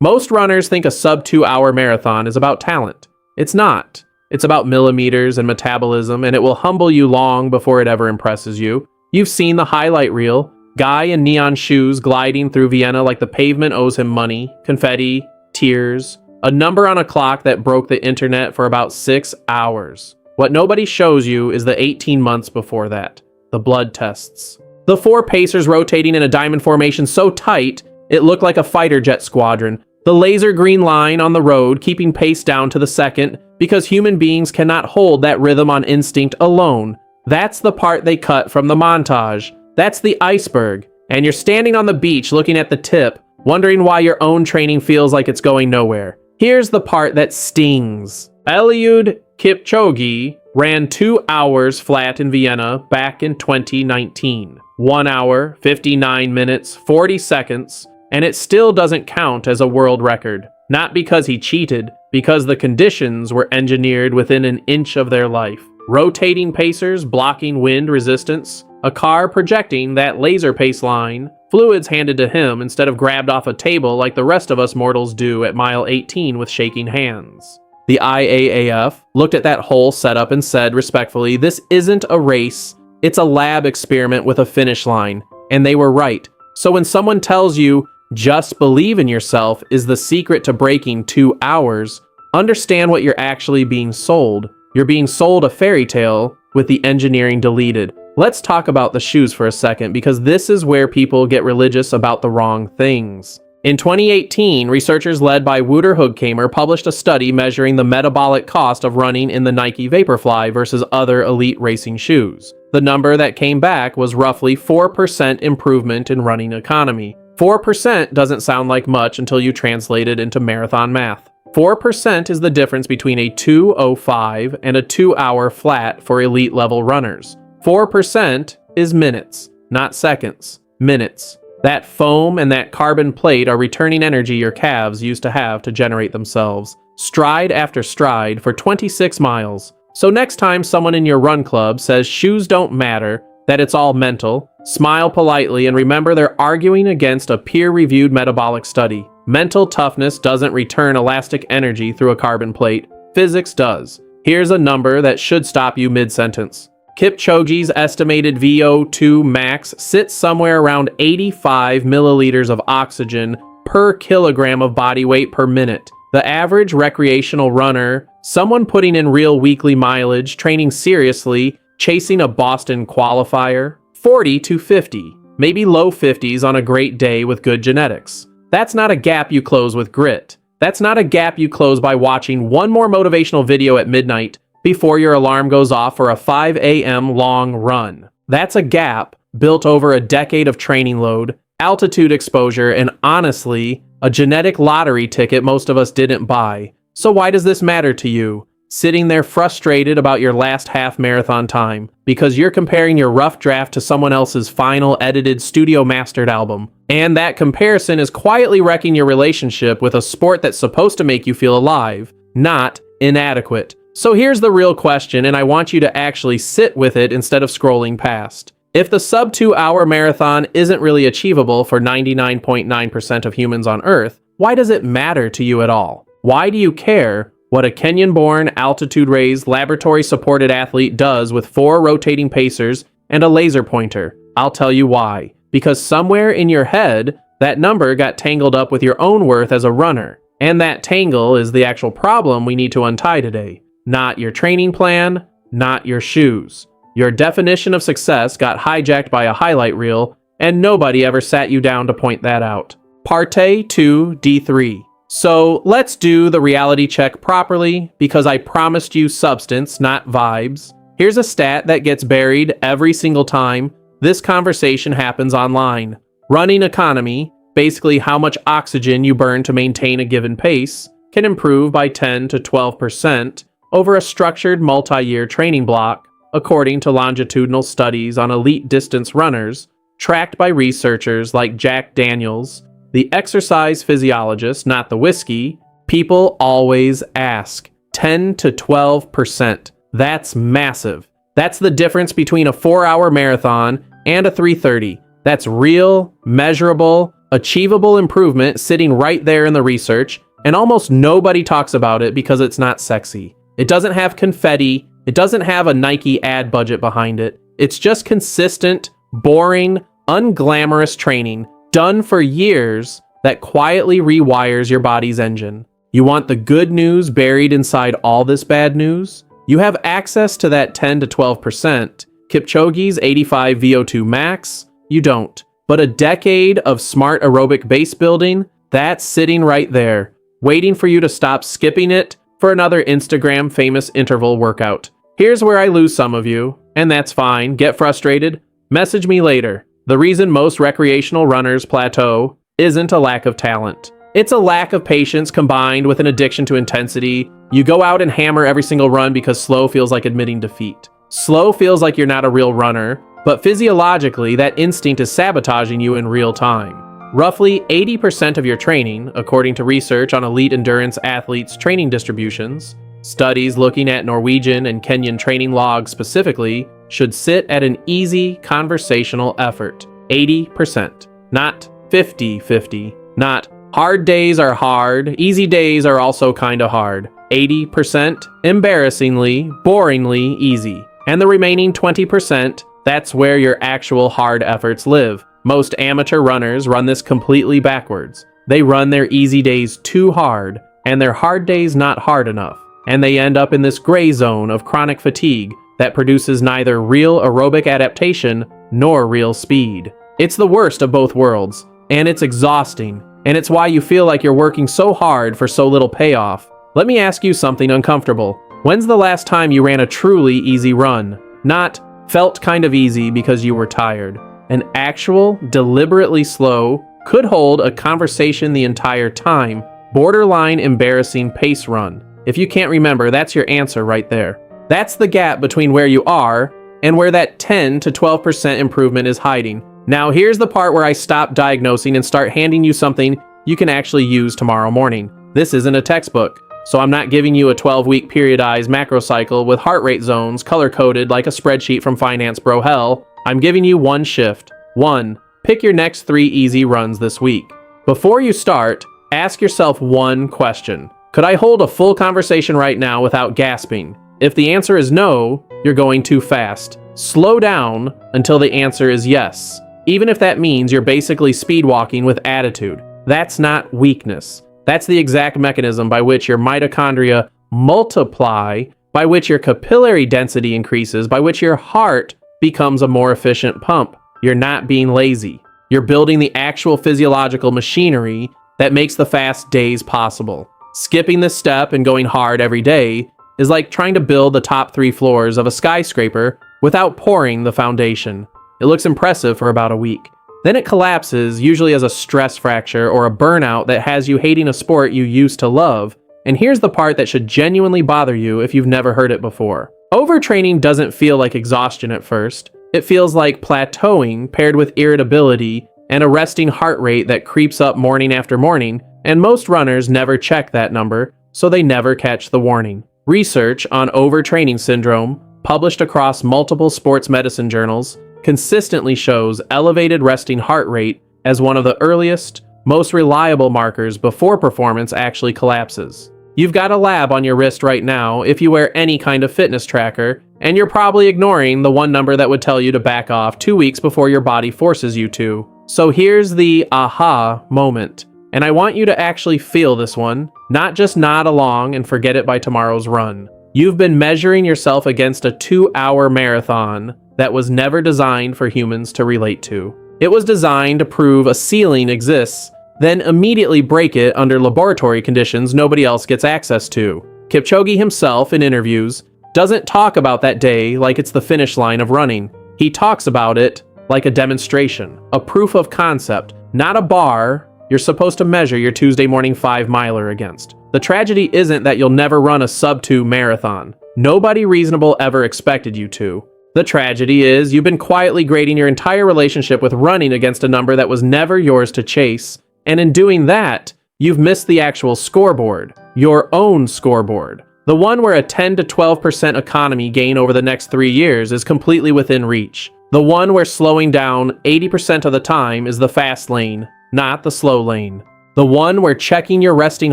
Most runners think a sub-2-hour marathon is about talent. It's not. It's about millimeters and metabolism, and it will humble you long before it ever impresses you. You've seen the highlight reel. Guy in neon shoes gliding through Vienna like the pavement owes him money, confetti, tears, a number on a clock that broke the internet for about 6 hours. What nobody shows you is the 18 months before that, the blood tests. The 4 pacers rotating in a diamond formation so tight, it looked like a fighter jet squadron. The laser green line on the road keeping pace down to the second because human beings cannot hold that rhythm on instinct alone. That's the part they cut from the montage. That's the iceberg. And you're standing on the beach looking at the tip, wondering why your own training feels like it's going nowhere. Here's the part that stings. Eliud Kipchoge ran 2 hours flat in Vienna back in 2019. 1 hour, 59 minutes, 40 seconds, and it still doesn't count as a world record. Not because he cheated, because the conditions were engineered within an inch of their life. Rotating pacers blocking wind resistance, a car projecting that laser pace line, fluids handed to him instead of grabbed off a table like the rest of us mortals do at mile 18 with shaking hands. The IAAF looked at that whole setup and said respectfully, this isn't a race, it's a lab experiment with a finish line. And they were right. So when someone tells you, just believe in yourself is the secret to breaking 2 hours, understand what you're actually being sold. You're being sold a fairy tale with the engineering deleted. Let's talk about the shoes for a second, because this is where people get religious about the wrong things. In 2018, researchers led by Wouter Hoogkamer published a study measuring the metabolic cost of running in the Nike Vaporfly versus other elite racing shoes. The number that came back was roughly 4% improvement in running economy. 4% doesn't sound like much until you translate it into marathon math. 4% is the difference between a 2:05 and a 2-hour flat for elite level runners. 4% is minutes, not seconds. Minutes. That foam and that carbon plate are returning energy your calves used to have to generate themselves, stride after stride for 26 miles. So next time someone in your run club says shoes don't matter, that it's all mental, smile politely and remember they're arguing against a peer-reviewed metabolic study. Mental toughness doesn't return elastic energy through a carbon plate. Physics does. Here's a number that should stop you mid-sentence. Kipchoge's estimated VO2 max sits somewhere around 85 milliliters of oxygen per kilogram of body weight per minute. The average recreational runner, someone putting in real weekly mileage, training seriously, chasing a Boston qualifier, 40 to 50, maybe low 50s on a great day with good genetics. That's not a gap you close with grit. That's not a gap you close by watching one more motivational video at midnight before your alarm goes off for a 5 a.m. long run. That's a gap built over a decade of training load, altitude exposure, and honestly, a genetic lottery ticket most of us didn't buy. So why does this matter to you? Sitting there frustrated about your last half marathon time because you're comparing your rough draft to someone else's final edited studio mastered album. And that comparison is quietly wrecking your relationship with a sport that's supposed to make you feel alive, not inadequate. So here's the real question, and I want you to actually sit with it instead of scrolling past. If the sub-2-hour marathon isn't really achievable for 99.9% of humans on Earth, why does it matter to you at all? Why do you care what a Kenyan-born, altitude-raised, laboratory-supported athlete does with 4 rotating pacers and a laser pointer? I'll tell you why. Because somewhere in your head, that number got tangled up with your own worth as a runner. And that tangle is the actual problem we need to untie today. Not your training plan, not your shoes. Your definition of success got hijacked by a highlight reel, and nobody ever sat you down to point that out. Parte 2 D3. So let's do the reality check properly, because I promised you substance, not vibes. Here's a stat that gets buried every single time this conversation happens online. Running economy, basically how much oxygen you burn to maintain a given pace, can improve by 10 to 12% over a structured multi-year training block, according to longitudinal studies on elite distance runners, tracked by researchers like Jack Daniels, the exercise physiologist, not the whiskey. People always ask, 10 to 12%. That's massive. That's the difference between a 4-hour marathon and a 3:30. That's real, measurable, Achievable improvement sitting right there in the research, and almost nobody talks about it because it's not sexy. It doesn't have confetti, it doesn't have a Nike ad budget behind it. It's just consistent, boring, unglamorous training done for years that quietly rewires your body's engine. You want the good news buried inside all this bad news? You have access to that 10 to 12%. Kipchoge's 85 VO2 max? You don't. But a decade of smart aerobic base building? That's sitting right there, waiting for you to stop skipping it for another Instagram famous interval workout. Here's where I lose some of you, and that's fine. Get frustrated? Message me later. The reason most recreational runners plateau isn't a lack of talent. It's a lack of patience combined with an addiction to intensity. You go out and hammer every single run because slow feels like admitting defeat. Slow feels like you're not a real runner, but physiologically, that instinct is sabotaging you in real time. Roughly 80% of your training, according to research on elite endurance athletes' training distributions, studies looking at Norwegian and Kenyan training logs specifically, should sit at an easy conversational effort. 80%. Not 50-50. Not hard days are hard, easy days are also kinda hard. 80%, embarrassingly, boringly easy. And the remaining 20%, that's where your actual hard efforts live. Most amateur runners run this completely backwards. They run their easy days too hard, and their hard days not hard enough. And they end up in this gray zone of chronic fatigue that produces neither real aerobic adaptation nor real speed. It's the worst of both worlds, and it's exhausting, and it's why you feel like you're working so hard for so little payoff. Let me ask you something uncomfortable. When's the last time you ran a truly easy run? Not felt kind of easy because you were tired. An actual, deliberately slow, could hold a conversation the entire time, borderline embarrassing pace run. If you can't remember, that's your answer right there. That's the gap between where you are and where that 10 to 12% improvement is hiding. Now here's the part where I stop diagnosing and start handing you something you can actually use tomorrow morning. This isn't a textbook, so I'm not giving you a 12-week periodized macro cycle with heart rate zones color-coded like a spreadsheet from Finance Bro Hell. I'm giving you one shift. 1. Pick your next 3 easy runs this week. Before you start, ask yourself one question. Could I hold a full conversation right now without gasping? If the answer is no, you're going too fast. Slow down until the answer is yes, even if that means you're basically speed walking with attitude. That's not weakness. That's the exact mechanism by which your mitochondria multiply, by which your capillary density increases, by which your heart becomes a more efficient pump. You're not being lazy. You're building the actual physiological machinery that makes the fast days possible. Skipping this step and going hard every day is like trying to build the top 3 floors of a skyscraper without pouring the foundation. It looks impressive for about a week. Then it collapses, usually as a stress fracture or a burnout that has you hating a sport you used to love. And here's the part that should genuinely bother you if you've never heard it before. Overtraining doesn't feel like exhaustion at first. It feels like plateauing paired with irritability and a resting heart rate that creeps up morning after morning, and most runners never check that number, so they never catch the warning. Research on overtraining syndrome, published across multiple sports medicine journals, consistently shows elevated resting heart rate as one of the earliest, most reliable markers before performance actually collapses. You've got a lab on your wrist right now if you wear any kind of fitness tracker, and you're probably ignoring the one number that would tell you to back off 2 weeks before your body forces you to. So here's the aha moment, and I want you to actually feel this one, not just nod along and forget it by tomorrow's run. You've been measuring yourself against a 2-hour marathon that was never designed for humans to relate to. It was designed to prove a ceiling exists, then immediately break it under laboratory conditions nobody else gets access to. Kipchoge himself, in interviews, doesn't talk about that day like it's the finish line of running. He talks about it like a demonstration, a proof of concept, not a bar you're supposed to measure your Tuesday morning 5-miler against. The tragedy isn't that you'll never run a sub-2 marathon. Nobody reasonable ever expected you to. The tragedy is you've been quietly grading your entire relationship with running against a number that was never yours to chase, and in doing that, you've missed the actual scoreboard, your own scoreboard. The one where a 10 to 12% economy gain over the next 3 years is completely within reach. The one where slowing down 80% of the time is the fast lane, not the slow lane. The one where checking your resting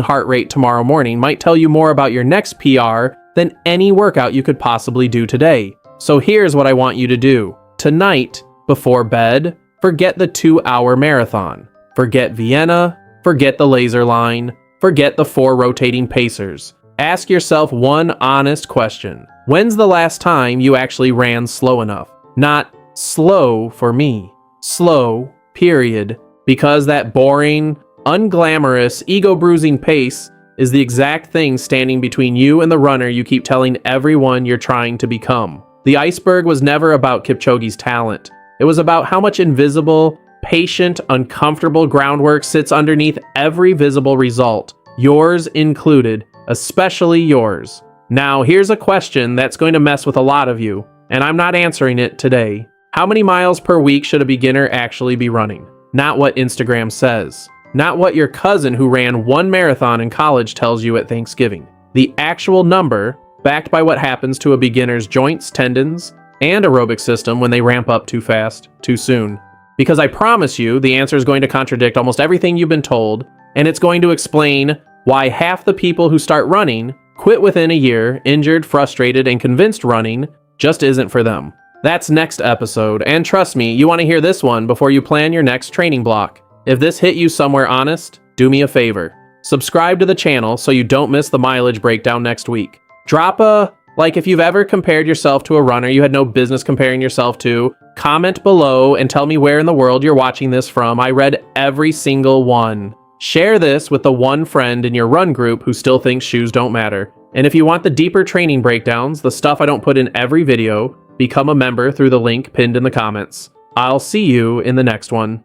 heart rate tomorrow morning might tell you more about your next PR than any workout you could possibly do today. So here's what I want you to do. Tonight, before bed, forget the 2-hour marathon. Forget Vienna, forget the laser line, forget the 4 rotating pacers. Ask yourself one honest question. When's the last time you actually ran slow enough? Not slow for me. Slow, period. Because that boring, unglamorous, ego-bruising pace is the exact thing standing between you and the runner you keep telling everyone you're trying to become. The Iceberg was never about Kipchoge's talent. It was about how much invisible, patient, uncomfortable groundwork sits underneath every visible result, yours included, especially yours. Now, here's a question that's going to mess with a lot of you, and I'm not answering it today. How many miles per week should a beginner actually be running? Not what Instagram says. Not what your cousin who ran 1 marathon in college tells you at Thanksgiving. The actual number, backed by what happens to a beginner's joints, tendons, and aerobic system when they ramp up too fast, too soon. Because I promise you, the answer is going to contradict almost everything you've been told, and it's going to explain why half the people who start running quit within a year, injured, frustrated, and convinced running just isn't for them. That's next episode, and trust me, you want to hear this one before you plan your next training block. If this hit you somewhere honest, do me a favor. Subscribe to the channel so you don't miss the mileage breakdown next week. Drop a like if you've ever compared yourself to a runner you had no business comparing yourself to. Comment below and tell me where in the world you're watching this from. I read every single one. Share this with the one friend in your run group who still thinks shoes don't matter. And if you want the deeper training breakdowns, the stuff I don't put in every video, become a member through the link pinned in the comments. I'll see you in the next one.